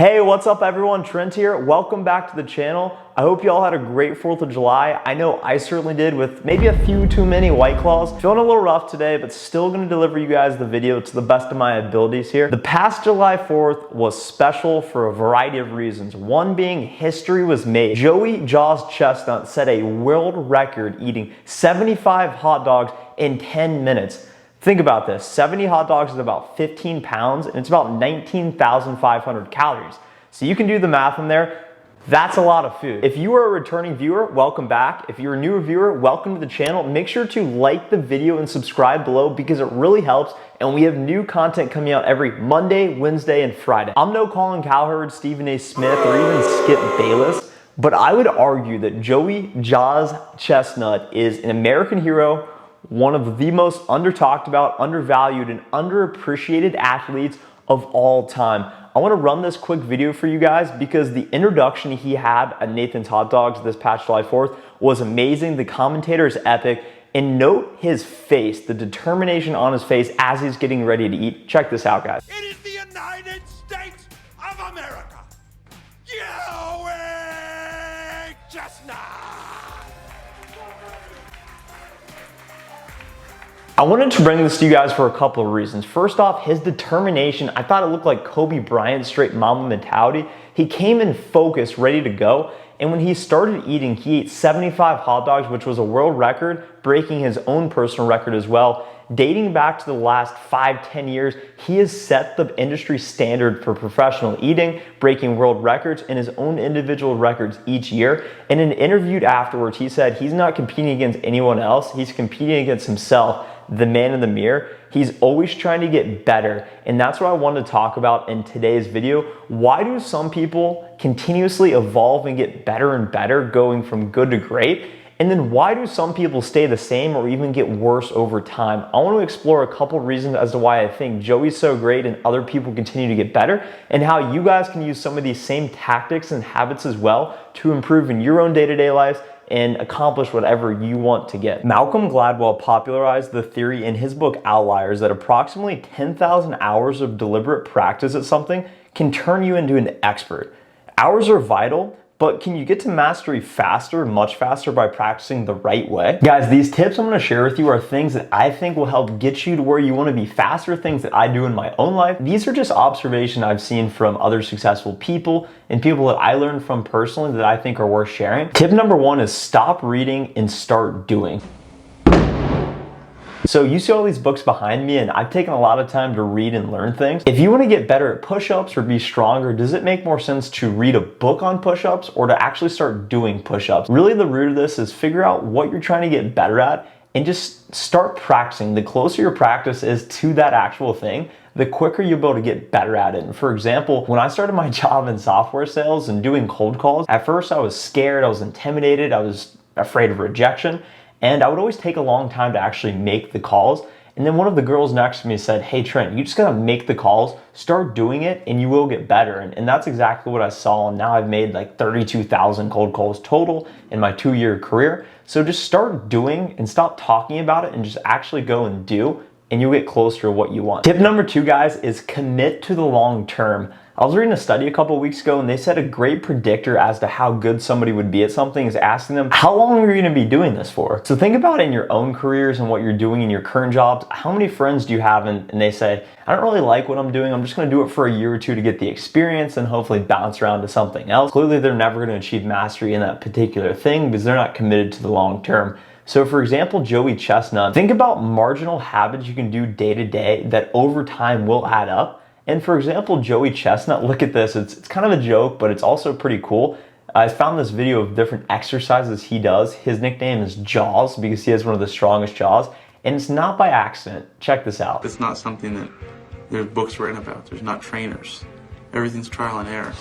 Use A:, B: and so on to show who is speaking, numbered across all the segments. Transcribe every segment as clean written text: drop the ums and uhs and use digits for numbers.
A: Hey, what's up everyone? Trent here. Welcome back to the channel. I hope you all had a great 4th of July. I know I certainly did, with maybe a few too many White Claws. Feeling a little rough today, but still gonna deliver you guys the video to the best of my abilities here. The past July 4th was special for a variety of reasons. One being history was made. Joey Chesnut set a world record eating 75 hot dogs in 10 minutes. Think about this, 70 hot dogs is about 15 pounds and it's about 19,500 calories. So you can do the math in there. That's a lot of food. If you are a returning viewer, welcome back. If you're a newer viewer, welcome to the channel. Make sure to like the video and subscribe below because it really helps, and we have new content coming out every Monday, Wednesday, and Friday. I'm no Colin Cowherd, Stephen A. Smith, or even Skip Bayless, but I would argue that Joey Chesnut is an American hero, one of the most under-talked about, undervalued, and underappreciated athletes of all time. I want to run this quick video for you guys because the introduction he had at Nathan's Hot Dogs this past July 4th was amazing. The commentator is epic. And note his face, the determination on his face as he's getting ready to eat. Check this out, guys.
B: It is the United States of America. Joey Chesnut.
A: I wanted to bring this to you guys for a couple of reasons. First off, his determination. I thought it looked like Kobe Bryant, straight Mamba mentality. He came in focused, ready to go. And when he started eating, he ate 75 hot dogs, which was a world record, breaking his own personal record as well. Dating back to the last 5-10 years, he has set the industry standard for professional eating, breaking world records and his own individual records each year. In an interview afterwards, he said he's not competing against anyone else. He's competing against himself, the man in the mirror. He's always trying to get better. And that's what I wanted to talk about in today's video. Why do some people continuously evolve and get better and better, going from good to great? And then why do some people stay the same or even get worse over time? I want to explore a couple reasons as to why I think Joey's so great and other people continue to get better, and how you guys can use some of these same tactics and habits as well to improve in your own day-to-day lives and accomplish whatever you want to get. Malcolm Gladwell popularized the theory in his book Outliers that approximately 10,000 hours of deliberate practice at something can turn you into an expert. Hours are vital, but can you get to mastery faster, much faster, by practicing the right way? Guys, these tips I'm gonna share with you are things that I think will help get you to where you wanna be faster, things that I do in my own life. These are just observations I've seen from other successful people and people that I learned from personally that I think are worth sharing. Tip number 1 is stop reading and start doing. So you see all these books behind me, and I've taken a lot of time to read and learn things. If you want to get better at push-ups or be stronger, does it make more sense to read a book on push-ups or to actually start doing push-ups? Really, the root of this is figure out what you're trying to get better at and just start practicing. The closer your practice is to that actual thing, the quicker you'll be able to get better at it. And for example, when I started my job in software sales and doing cold calls, at first I was scared, I was intimidated, I was afraid of rejection. And I would always take a long time to actually make the calls. And then one of the girls next to me said, hey Trent, you just gotta make the calls, start doing it, and you will get better. And that's exactly what I saw. And now I've made like 32,000 cold calls total in my 2-year career. So just start doing and stop talking about it and just actually go and do, and you'll get closer to what you want. Tip number 2, guys, is commit to the long term. I was reading a study a couple of weeks ago, and they said a great predictor as to how good somebody would be at something is asking them, how long are you gonna be doing this for? So think about it in your own careers and what you're doing in your current jobs. How many friends do you have and they say, I don't really like what I'm doing, I'm just gonna do it for a year or two to get the experience and hopefully bounce around to something else. Clearly they're never gonna achieve mastery in that particular thing because they're not committed to the long term. So for example, Joey Chesnut, think about marginal habits you can do day to day that over time will add up. And for example, Joey Chesnut, look at this. It's kind of a joke, but it's also pretty cool. I found this video of different exercises he does. His nickname is Jaws because he has one of the strongest jaws, and it's not by accident. Check this out.
C: It's not something that there's books written about. There's not trainers. Everything's trial and error.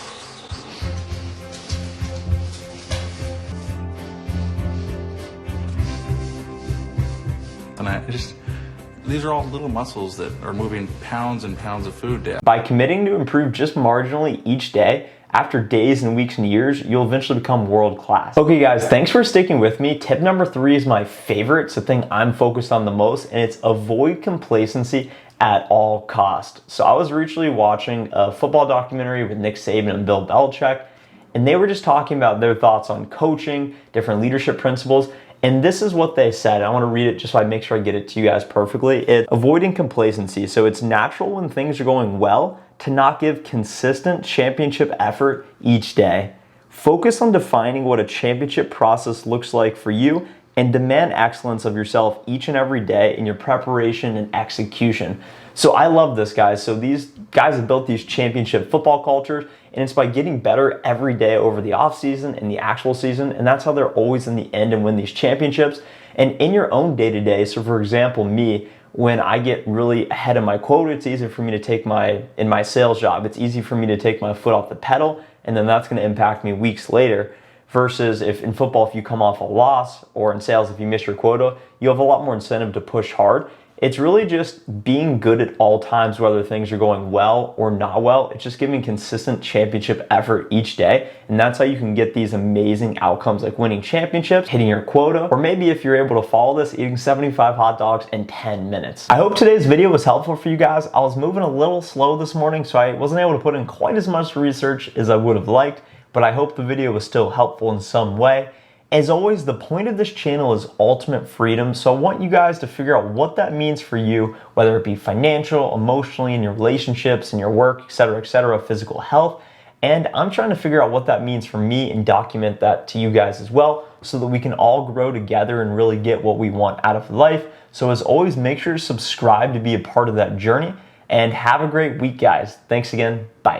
C: And these are all little muscles that are moving pounds and pounds of food down.
A: By committing to improve just marginally each day, after days and weeks and years, you'll eventually become world class. Okay guys, thanks for sticking with me. Tip number 3 is my favorite. It's the thing I'm focused on the most, and it's avoid complacency at all cost. So I was recently watching a football documentary with Nick Saban and Bill Belichick, and they were just talking about their thoughts on coaching, different leadership principles, and this is what they said. I want to read it just so I make sure I get it to you guys perfectly. It's avoiding complacency. So it's natural when things are going well to not give consistent championship effort each day. Focus on defining what a championship process looks like for you and demand excellence of yourself each and every day in your preparation and execution. So I love this, guys. So these guys have built these championship football cultures, and it's by getting better every day over the offseason and the actual season, and that's how they're always in the end and win these championships. And in your own day-to-day, so for example, me, when I get really ahead of my quota, it's easy for me to take in my sales job, it's easy for me to take my foot off the pedal, and then that's going to impact me weeks later. Versus if in football, if you come off a loss, or in sales, if you miss your quota, you have a lot more incentive to push hard. It's really just being good at all times, whether things are going well or not well. It's just giving consistent championship effort each day. And that's how you can get these amazing outcomes like winning championships, hitting your quota, or maybe if you're able to follow this, eating 75 hot dogs in 10 minutes. I hope today's video was helpful for you guys. I was moving a little slow this morning, so I wasn't able to put in quite as much research as I would have liked, but I hope the video was still helpful in some way. As always, the point of this channel is ultimate freedom, so I want you guys to figure out what that means for you, whether it be financial, emotionally, in your relationships, in your work, etc., physical health. And I'm trying to figure out what that means for me and document that to you guys as well, so that we can all grow together and really get what we want out of life. So as always, make sure to subscribe to be a part of that journey, and have a great week, guys. Thanks again. Bye.